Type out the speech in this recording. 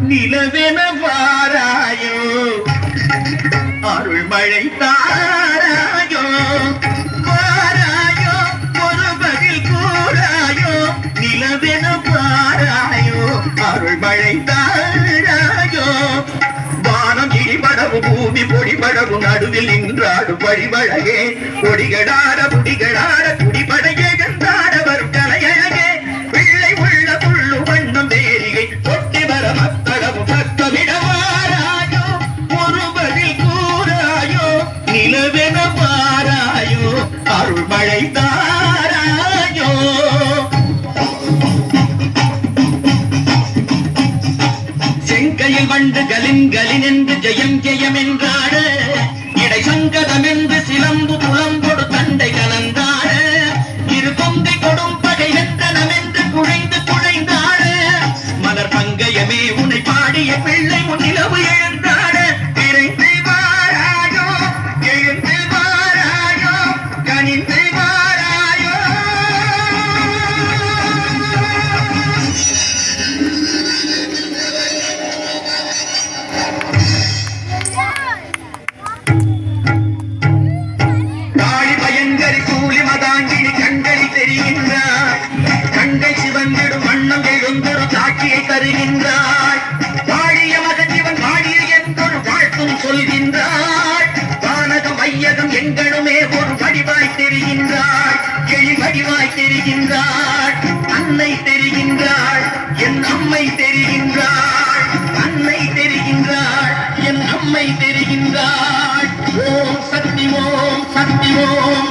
நிலவென வாராயோ அருள் மழை தாராயோ வாராயோ ஒரு பதில் கூறாயோ நிலவென வாராயோ அருள் மழை தாராயோ வானம் இடிபடவும் பூமி பொடிபடவும் நடுவில் நின்றாடு வழிவழகே கொடிகளாட குடிகளாட குடிபடையே கண்டாட வரும் கலையழகே பிள்ளை உள்ள புள்ளு வண்ணம் வேரிகை கொட்டி வர மத்தளவும் பக்கமிடவாராயோ ஒரு பதில் கூறாயோ நிலவென வாராயோ அருள் மழை தாராயோ செங்கையில் வண்டு கலின் என்று ஜெயம் ஜெயம் என்றாட இடை சங்கதம் என்று சிலம்பு புலம்பொடு தண்டை கலந்தாட இரு கொங்கை கொடும் பகை வெந்தனம் என்று குழைந்து குழைந்தாட மலர் பங்கயமே உன்னை பாடிய பிள்ளை முன்னிலவு எழுந்தாட இறைந்து வாராயோ எழுந்து வாராயோ கனிந்து வாராயோ காளி பயங்கரி கூலி மதாங்கினி கண்களில் தெரிகின்றார் கண்கள் சிவந்திடும் வண்ணம் எழுந்தொரு சாட்சியை தருகின்றார் வாழிய மகஜீவன் வாழிய என்றொரு வாழ்த்தும் சொல்கின்றார் வானகம் ஐயகம் எங்களுமே ஒரு வடிவாய் தெரிகின்றார் எழி வடிவாய் தெரிகின்றார் அன்னை தெரிகின்றாள் என் அம்மை தெரிகின்றாள் அன்னை தெரிகின்றாள் என் அம்மை தெரிகின்றாள் ஓம் சக்தி ஓம் சக்தி ஓம்